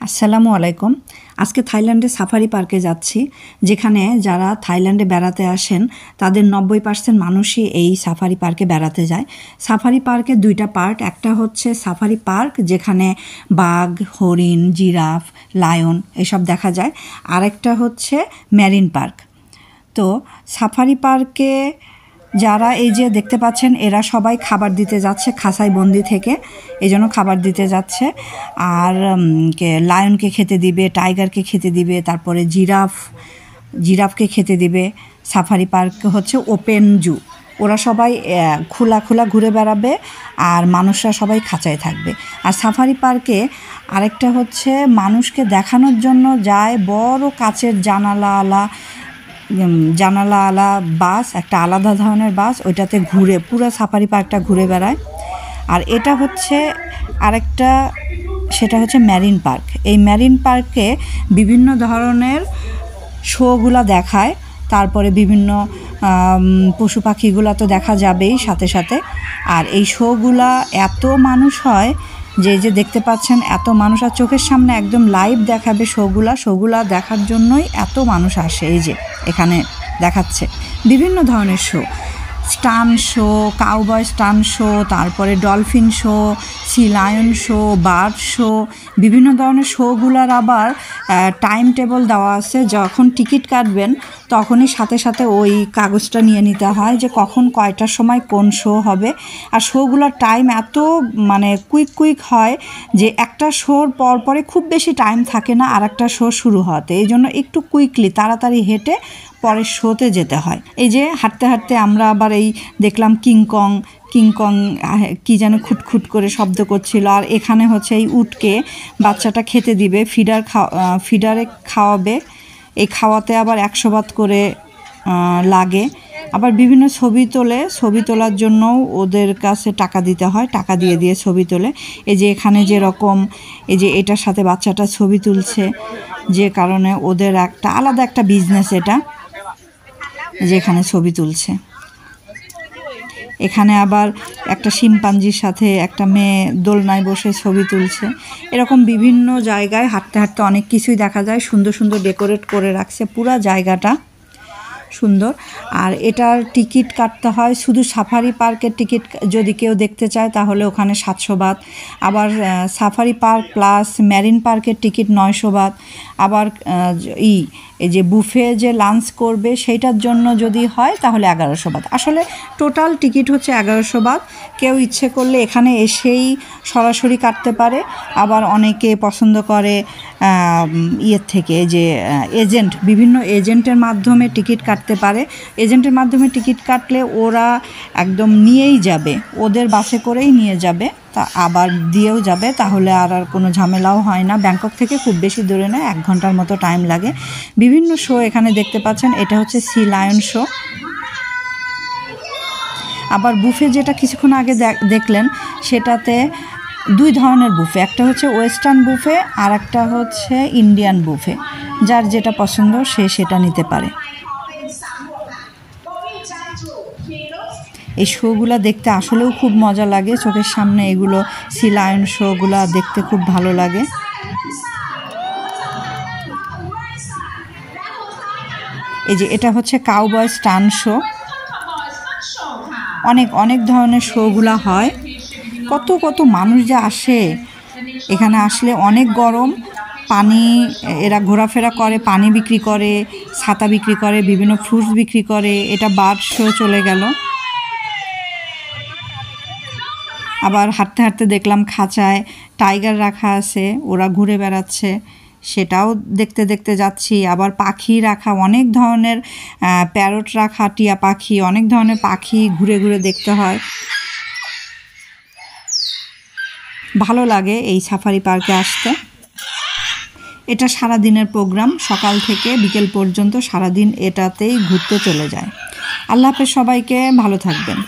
আসসালামু আলাইকুম। আজকে থাইল্যান্ডে সাফারি পার্কে যাচ্ছি, যেখানে যারা থাইল্যান্ডে বেড়াতে আসেন তাদের 90% মানুষই এই সাফারি পার্কে বেড়াতে যায়। সাফারি পার্কে দুইটা পার্ট, একটা হচ্ছে সাফারি পার্ক যেখানে বাঘ, হরিণ, জিরাফ, লায়ন এসব দেখা যায়, আরেকটা হচ্ছে মেরিন পার্ক। তো সাফারি পার্কে যারা এই যে দেখতে পাচ্ছেন এরা সবাই খাবার দিতে যাচ্ছে খাঁচায় বন্দি থেকে, এই জন্য খাবার দিতে যাচ্ছে। আর লায়নকে খেতে দিবে, টাইগারকে খেতে দিবে, তারপরে জিরাফকে খেতে দিবে। সাফারি পার্ক হচ্ছে ওপেন জু, ওরা সবাই খোলা খোলা ঘুরে বেড়াবে আর মানুষরা সবাই খাঁচায় থাকবে। আর সাফারি পার্কে আরেকটা হচ্ছে মানুষকে দেখানোর জন্য যায় বড় কাচের জানালা বাস, একটা আলাদা ধরনের বাস, ওইটাতে ঘুরে পুরো সাফারি পার্কটা ঘুরে বেড়ায়। আর এটা হচ্ছে আরেকটা, সেটা হচ্ছে মেরিন পার্ক। এই মেরিন পার্কে বিভিন্ন ধরনের শোগুলা দেখায়, তারপরে বিভিন্ন পশু পাখিগুলো তো দেখা যাবেই সাথে সাথে। আর এই শোগুলা এত মানুষ হয় যে দেখতে পাচ্ছেন এত মানুষ, আর চোখের সামনে একদম লাইভ দেখাবে শোগুলা দেখার জন্যই এত মানুষ আসে। এই যে এখানে দেখাচ্ছে বিভিন্ন ধরনের show, stunt show, cowboy stunt show, তারপরে dolphin show, sea lion show, bird show, বিভিন্ন ধরনের শোগুলার আবার টাইম টেবল দেওয়া আছে। যখন টিকিট কাটবেন তখনই সাথে সাথে ওই কাগজটা নিয়ে নিতে হয় যে কখন কয়টার সময় কোন শো হবে। আর শোগুলোর টাইম এত কুইক হয় যে একটা শোর পরে খুব বেশি টাইম থাকে না আর একটা শো শুরু হতে, এই জন্য একটু কুইকলি তাড়াতাড়ি হেঁটে পরের শোতে যেতে হয়। এই যে হাঁটতে হাঁটতে আমরা আবার এই দেখলাম কিংকং কি যেন খুটখুট করে শব্দ করছিল। আর এখানে হচ্ছে এই উটকে বাচ্চাটা খেতে দিবে, ফিডারে খাওয়াবে। এই খাওয়াতে আবার 100 বাত করে লাগে। আবার বিভিন্ন ছবি তোলার জন্যও ওদের কাছে টাকা দিতে হয়, টাকা দিয়ে ছবি তোলে। এই যে এখানে যেরকম এই যে এটার সাথে বাচ্চাটা ছবি তুলছে, যে কারণে ওদের একটা আলাদা একটা বিজনেস এটা, যেখানে ছবি তুলছে। এখানে আবার একটা শিম্পাঞ্জির সাথে একটা মেয়ে দোলনায় বসে ছবি তুলছে। এরকম বিভিন্ন জায়গায় হাঁটতে হাঁটতে অনেক কিছুই দেখা যায়, সুন্দর সুন্দর ডেকোরেট করে রাখছে পুরো জায়গাটা সুন্দর। আর এটার টিকিট কাটতে হয়, শুধু সাফারি পার্কের টিকিট যদি কেউ দেখতে চায় তাহলে ওখানে 700 বাত। আবার সাফারি পার্ক প্লাস মেরিন পার্কের টিকিট 900 বাত। আবার এই যে বুফে যে লাঞ্চ করবে সেইটার জন্য যদি হয় তাহলে 1100 বাত। আসলে টোটাল টিকিট হচ্ছে 1100 বাত। কেউ ইচ্ছে করলে এখানে এসেই সরাসরি কাটতে পারে, আবার অনেকে পছন্দ করে ইয়ের থেকে যে বিভিন্ন এজেন্টের মাধ্যমে টিকিট কাটতে পারে। এজেন্টের মাধ্যমে টিকিট কাটলে ওরা একদম নিয়েই যাবে, ওদের বাসে করেই নিয়ে যাবে, তা আবার দিয়েও যাবে, তাহলে আর কোনো ঝামেলাও হয় না। ব্যাংকক থেকে খুব বেশি দূরে নয়, 1 ঘন্টার মতো টাইম লাগে। বিভিন্ন শো এখানে দেখতে পাচ্ছেন, এটা হচ্ছে সি লায়ন শো। আবার বুফে যেটা কিছুক্ষণ আগে দেখলেন সেটাতে 2 ধরনের বুফে, একটা হচ্ছে ওয়েস্টার্ন বুফে আর একটা হচ্ছে ইন্ডিয়ান বুফে। যার যেটা পছন্দ সে সেটা নিতে পারে। এই শোগুলো দেখতে আসলেও খুব মজা লাগে, চোখের সামনে এগুলো সি লায়ন শোগুলো দেখতে খুব ভালো লাগে। এই যে এটা হচ্ছে কাউবয় স্টান শো। অনেক ধরনের শোগুলো হয়, কত মানুষ যে আসে এখানে। আসলে অনেক গরম, পানি এরা ঘোরাফেরা করে, পানি বিক্রি করে, ছাতা বিক্রি করে, বিভিন্ন ফ্রুটস বিক্রি করে। এটা বার্ড শো চলে গেল। আবার হাঁটতে হাঁটতে দেখলাম খাঁচায় টাইগার রাখা আছে, ওরা ঘুরে বেড়াচ্ছে, সেটাও দেখতে যাচ্ছি। আবার পাখি রাখা, অনেক ধরনের প্যারট রাখা, টিয়া পাখি, অনেক ধরনের পাখি ঘুরে দেখতে হয়। ভালো লাগে এই সাফারি পার্কে আসতে। এটা সারাদিনের প্রোগ্রাম, সকাল থেকে বিকেল পর্যন্ত সারাদিন এটাতেই ঘুরতে চলে যায়। আল্লাহ হাফেজ, সবাইকে ভালো থাকবেন।